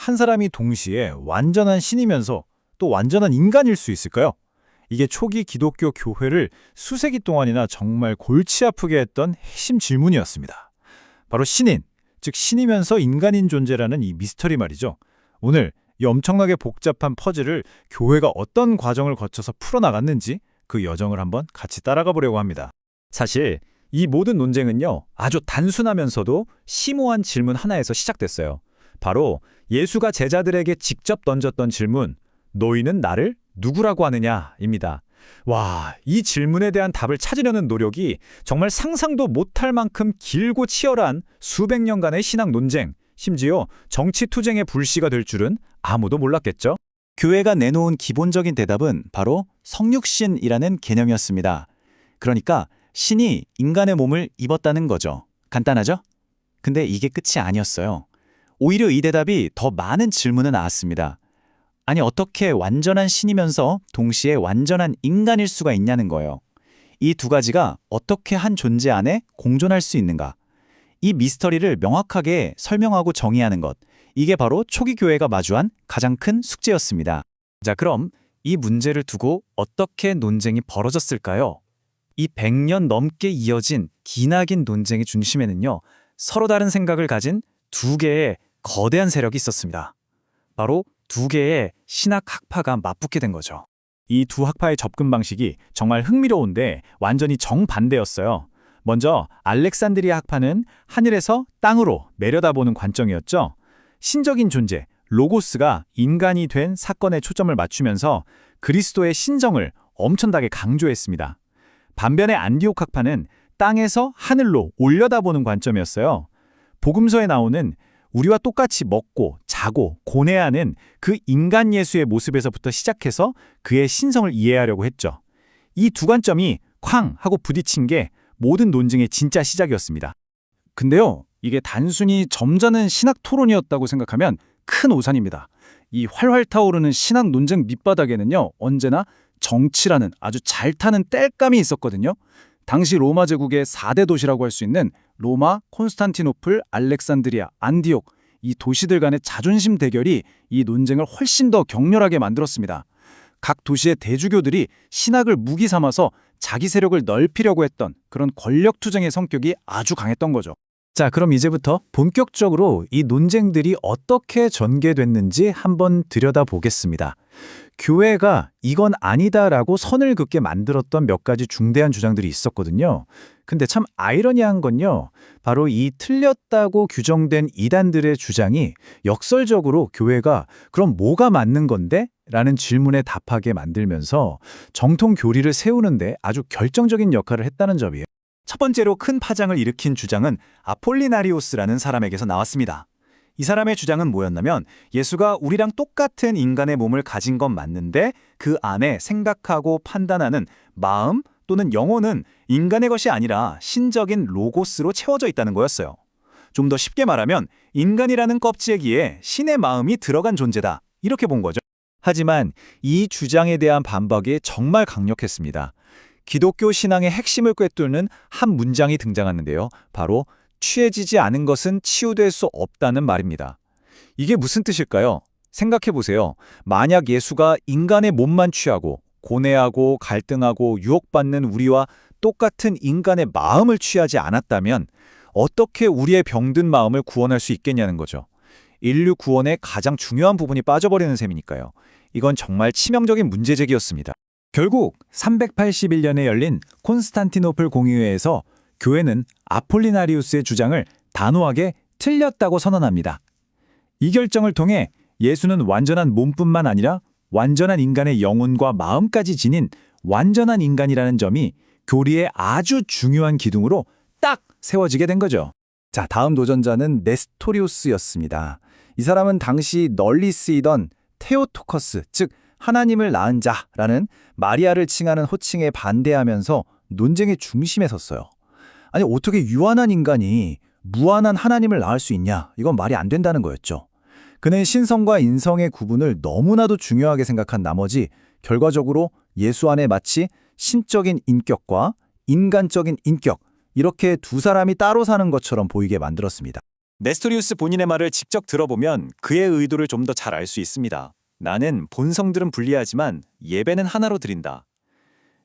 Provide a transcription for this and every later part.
한 사람이 동시에 완전한 신이면서 또 완전한 인간일 수 있을까요? 이게 초기 기독교 교회를 수세기 동안이나 정말 골치 아프게 했던 핵심 질문이었습니다. 바로 신인, 즉 신이면서 인간인 존재라는 이 미스터리 말이죠. 오늘 이 엄청나게 복잡한 퍼즐을 교회가 어떤 과정을 거쳐서 풀어나갔는지 그 여정을 한번 같이 따라가 보려고 합니다. 사실 이 모든 논쟁은요, 아주 단순하면서도 심오한 질문 하나에서 시작됐어요. 바로 예수가 제자들에게 직접 던졌던 질문, 너희는 나를 누구라고 하느냐입니다. 와, 이 질문에 대한 답을 찾으려는 노력이 정말 상상도 못할 만큼 길고 치열한 수백 년간의 신학 논쟁, 심지어 정치 투쟁의 불씨가 될 줄은 아무도 몰랐겠죠? 교회가 내놓은 기본적인 대답은 바로 성육신이라는 개념이었습니다. 그러니까 신이 인간의 몸을 입었다는 거죠. 간단하죠? 근데 이게 끝이 아니었어요. 오히려 이 대답이 더 많은 질문을 낳았습니다. 아니, 어떻게 완전한 신이면서 동시에 완전한 인간일 수가 있냐는 거예요. 이 두 가지가 어떻게 한 존재 안에 공존할 수 있는가? 이 미스터리를 명확하게 설명하고 정의하는 것, 이게 바로 초기 교회가 마주한 가장 큰 숙제였습니다. 자, 그럼 이 문제를 두고 어떻게 논쟁이 벌어졌을까요? 이 100년 넘게 이어진 기나긴 논쟁의 중심에는요, 서로 다른 생각을 가진 두 개의 거대한 세력이 있었습니다. 바로 두 개의 신학 학파가 맞붙게 된 거죠. 이 두 학파의 접근 방식이 정말 흥미로운데 완전히 정반대였어요. 먼저 알렉산드리아 학파는 하늘에서 땅으로 내려다보는 관점이었죠. 신적인 존재, 로고스가 인간이 된 사건에 초점을 맞추면서 그리스도의 신정을 엄청나게 강조했습니다. 반면에 안디옥 학파는 땅에서 하늘로 올려다보는 관점이었어요. 복음서에 나오는 우리와 똑같이 먹고 자고 고뇌하는 그 인간 예수의 모습에서부터 시작해서 그의 신성을 이해하려고 했죠. 이 두 관점이 쾅 하고 부딪힌 게 모든 논쟁의 진짜 시작이었습니다. 근데요, 이게 단순히 점잖은 신학 토론이었다고 생각하면 큰 오산입니다. 이 활활 타오르는 신학 논쟁 밑바닥에는요, 언제나 정치라는 아주 잘 타는 땔감이 있었거든요. 당시 로마 제국의 4대 도시라고 할 수 있는 로마, 콘스탄티노플, 알렉산드리아, 안디옥, 이 도시들 간의 자존심 대결이 이 논쟁을 훨씬 더 격렬하게 만들었습니다. 각 도시의 대주교들이 신학을 무기 삼아서 자기 세력을 넓히려고 했던 그런 권력투쟁의 성격이 아주 강했던 거죠. 자, 그럼 이제부터 본격적으로 이 논쟁들이 어떻게 전개됐는지 한번 들여다보겠습니다. 교회가 이건 아니다라고 선을 긋게 만들었던 몇 가지 중대한 주장들이 있었거든요. 근데 참 아이러니한 건요, 바로 이 틀렸다고 규정된 이단들의 주장이 역설적으로 교회가 그럼 뭐가 맞는 건데? 라는 질문에 답하게 만들면서 정통 교리를 세우는데 아주 결정적인 역할을 했다는 점이에요. 첫 번째로 큰 파장을 일으킨 주장은 아폴리나리오스라는 사람에게서 나왔습니다. 이 사람의 주장은 뭐였냐면 예수가 우리랑 똑같은 인간의 몸을 가진 건 맞는데 그 안에 생각하고 판단하는 마음 또는 영혼은 인간의 것이 아니라 신적인 로고스로 채워져 있다는 거였어요. 좀 더 쉽게 말하면 인간이라는 껍질기에 신의 마음이 들어간 존재다, 이렇게 본 거죠. 하지만 이 주장에 대한 반박이 정말 강력했습니다. 기독교 신앙의 핵심을 꿰뚫는 한 문장이 등장하는데요. 바로 취해지지 않은 것은 치유될 수 없다는 말입니다. 이게 무슨 뜻일까요? 생각해 보세요. 만약 예수가 인간의 몸만 취하고 고뇌하고 갈등하고 유혹받는 우리와 똑같은 인간의 마음을 취하지 않았다면 어떻게 우리의 병든 마음을 구원할 수 있겠냐는 거죠. 인류 구원의 가장 중요한 부분이 빠져버리는 셈이니까요. 이건 정말 치명적인 문제제기였습니다. 결국 381년에 열린 콘스탄티노플 공의회에서 교회는 아폴리나리우스의 주장을 단호하게 틀렸다고 선언합니다. 이 결정을 통해 예수는 완전한 몸뿐만 아니라 완전한 인간의 영혼과 마음까지 지닌 완전한 인간이라는 점이 교리의 아주 중요한 기둥으로 딱 세워지게 된 거죠. 자, 다음 도전자는 네스토리우스였습니다. 이 사람은 당시 널리 쓰이던 테오토커스, 즉 하나님을 낳은 자라는 마리아를 칭하는 호칭에 반대하면서 논쟁의 중심에 섰어요. 아니, 어떻게 유한한 인간이 무한한 하나님을 낳을 수 있냐? 이건 말이 안 된다는 거였죠. 그는 신성과 인성의 구분을 너무나도 중요하게 생각한 나머지 결과적으로 예수 안에 마치 신적인 인격과 인간적인 인격, 이렇게 두 사람이 따로 사는 것처럼 보이게 만들었습니다. 네스토리우스 본인의 말을 직접 들어보면 그의 의도를 좀 더 잘 알 수 있습니다. 나는 본성들은 분리하지만 예배는 하나로 드린다.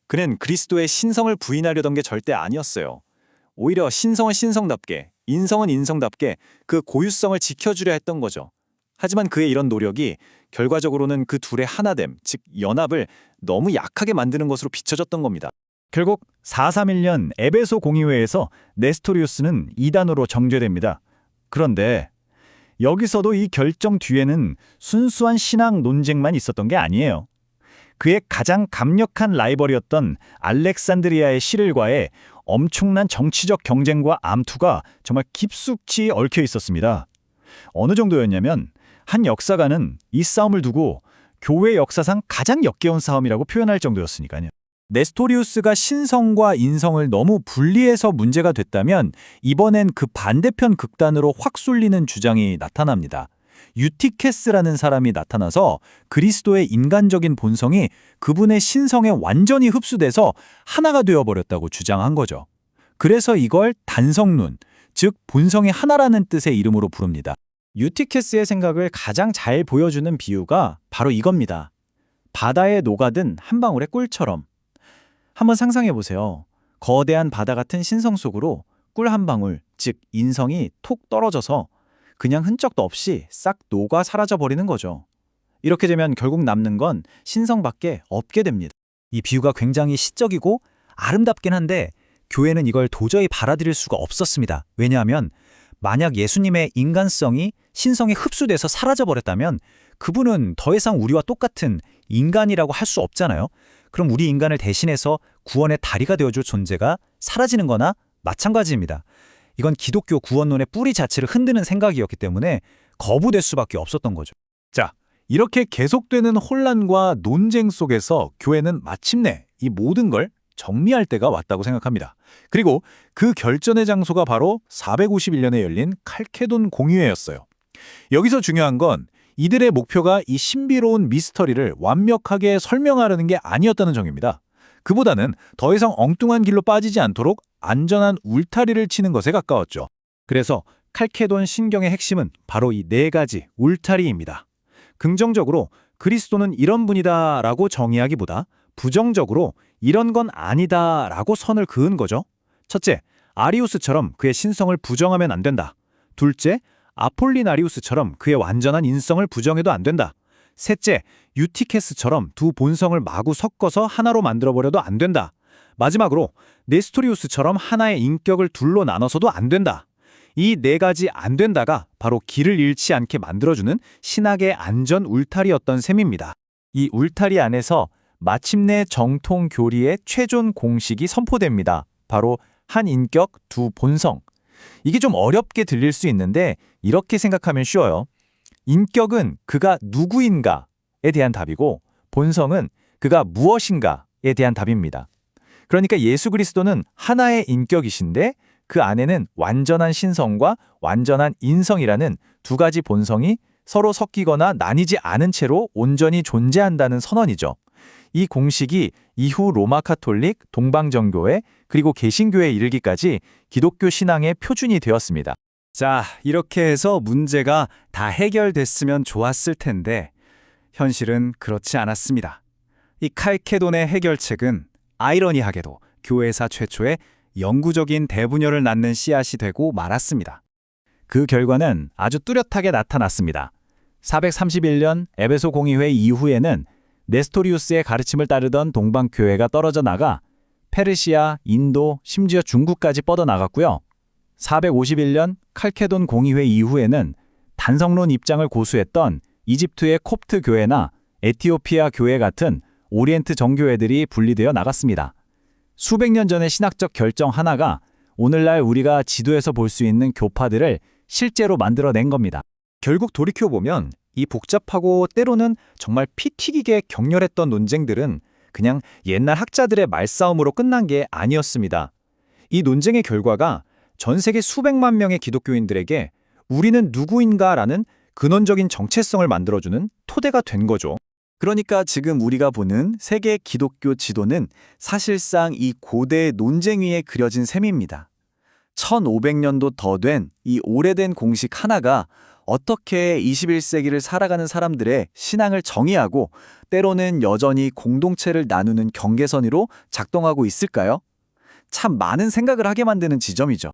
그는 그리스도의 신성을 부인하려던 게 절대 아니었어요. 오히려 신성은 신성답게, 인성은 인성답게 그 고유성을 지켜주려 했던 거죠. 하지만 그의 이런 노력이 결과적으로는 그 둘의 하나됨, 즉 연합을 너무 약하게 만드는 것으로 비춰졌던 겁니다. 결국 431년 에베소 공의회에서 네스토리우스는 이단으로 정죄됩니다. 그런데 여기서도 이 결정 뒤에는 순수한 신학 논쟁만 있었던 게 아니에요. 그의 가장 강력한 라이벌이었던 알렉산드리아의 시릴과의 엄청난 정치적 경쟁과 암투가 정말 깊숙이 얽혀 있었습니다. 어느 정도였냐면 한 역사가는 이 싸움을 두고 교회 역사상 가장 역겨운 싸움이라고 표현할 정도였으니까요. 네스토리우스가 신성과 인성을 너무 분리해서 문제가 됐다면 이번엔 그 반대편 극단으로 확 쏠리는 주장이 나타납니다. 유티케스라는 사람이 나타나서 그리스도의 인간적인 본성이 그분의 신성에 완전히 흡수돼서 하나가 되어버렸다고 주장한 거죠. 그래서 이걸 단성론, 즉 본성의 하나라는 뜻의 이름으로 부릅니다. 유티케스의 생각을 가장 잘 보여주는 비유가 바로 이겁니다. 바다에 녹아든 한 방울의 꿀처럼. 한번 상상해 보세요. 거대한 바다 같은 신성 속으로 꿀 한 방울, 즉 인성이 톡 떨어져서 그냥 흔적도 없이 싹 녹아 사라져 버리는 거죠. 이렇게 되면 결국 남는 건 신성밖에 없게 됩니다. 이 비유가 굉장히 시적이고 아름답긴 한데 교회는 이걸 도저히 받아들일 수가 없었습니다. 왜냐하면 만약 예수님의 인간성이 신성에 흡수돼서 사라져 버렸다면 그분은 더 이상 우리와 똑같은 인간이라고 할 수 없잖아요. 그럼 우리 인간을 대신해서 구원의 다리가 되어줄 존재가 사라지는 거나 마찬가지입니다. 이건 기독교 구원론의 뿌리 자체를 흔드는 생각이었기 때문에 거부될 수밖에 없었던 거죠. 자, 이렇게 계속되는 혼란과 논쟁 속에서 교회는 마침내 이 모든 걸 정리할 때가 왔다고 생각합니다. 그리고 그 결전의 장소가 바로 451년에 열린 칼케돈 공의회였어요. 여기서 중요한 건 이들의 목표가 이 신비로운 미스터리를 완벽하게 설명하려는 게 아니었다는 점입니다. 그보다는 더 이상 엉뚱한 길로 빠지지 않도록 안전한 울타리를 치는 것에 가까웠죠. 그래서 칼케돈 신경의 핵심은 바로 이 네 가지 울타리입니다. 긍정적으로 그리스도는 이런 분이다라고 정의하기보다 부정적으로 이런 건 아니다라고 선을 그은 거죠. 첫째, 아리우스처럼 그의 신성을 부정하면 안 된다. 둘째, 아폴리나리우스처럼 그의 완전한 인성을 부정해도 안 된다. 셋째, 유티케스처럼 두 본성을 마구 섞어서 하나로 만들어버려도 안 된다. 마지막으로 네스토리우스처럼 하나의 인격을 둘로 나눠서도 안 된다. 이 네 가지 안 된다가 바로 길을 잃지 않게 만들어주는 신학의 안전 울타리였던 셈입니다. 이 울타리 안에서 마침내 정통 교리의 최종 공식이 선포됩니다. 바로 한 인격, 두 본성. 이게 좀 어렵게 들릴 수 있는데 이렇게 생각하면 쉬워요. 인격은 그가 누구인가에 대한 답이고 본성은 그가 무엇인가에 대한 답입니다. 그러니까 예수 그리스도는 하나의 인격이신데 그 안에는 완전한 신성과 완전한 인성이라는 두 가지 본성이 서로 섞이거나 나뉘지 않은 채로 온전히 존재한다는 선언이죠. 이 공식이 이후 로마 카톨릭, 동방정교회, 그리고 개신교에 이르기까지 기독교 신앙의 표준이 되었습니다. 자, 이렇게 해서 문제가 다 해결됐으면 좋았을 텐데 현실은 그렇지 않았습니다. 이 칼케돈의 해결책은 아이러니하게도 교회사 최초의 영구적인 대분열을 낳는 씨앗이 되고 말았습니다. 그 결과는 아주 뚜렷하게 나타났습니다. 431년 에베소 공의회 이후에는 네스토리우스의 가르침을 따르던 동방교회가 떨어져 나가 페르시아, 인도, 심지어 중국까지 뻗어나갔고요. 451년 칼케돈 공의회 이후에는 단성론 입장을 고수했던 이집트의 콥트 교회나 에티오피아 교회 같은 오리엔트 정교회들이 분리되어 나갔습니다. 수백 년 전의 신학적 결정 하나가 오늘날 우리가 지도에서 볼 수 있는 교파들을 실제로 만들어낸 겁니다. 결국 돌이켜보면 이 복잡하고 때로는 정말 피 튀기게 격렬했던 논쟁들은 그냥 옛날 학자들의 말싸움으로 끝난 게 아니었습니다. 이 논쟁의 결과가 전 세계 수백만 명의 기독교인들에게 우리는 누구인가라는 근원적인 정체성을 만들어주는 토대가 된 거죠. 그러니까 지금 우리가 보는 세계 기독교 지도는 사실상 이 고대 논쟁 위에 그려진 셈입니다. 1500년도 더 된 이 오래된 공식 하나가 어떻게 21세기를 살아가는 사람들의 신앙을 정의하고 때로는 여전히 공동체를 나누는 경계선으로 작동하고 있을까요? 참 많은 생각을 하게 만드는 지점이죠.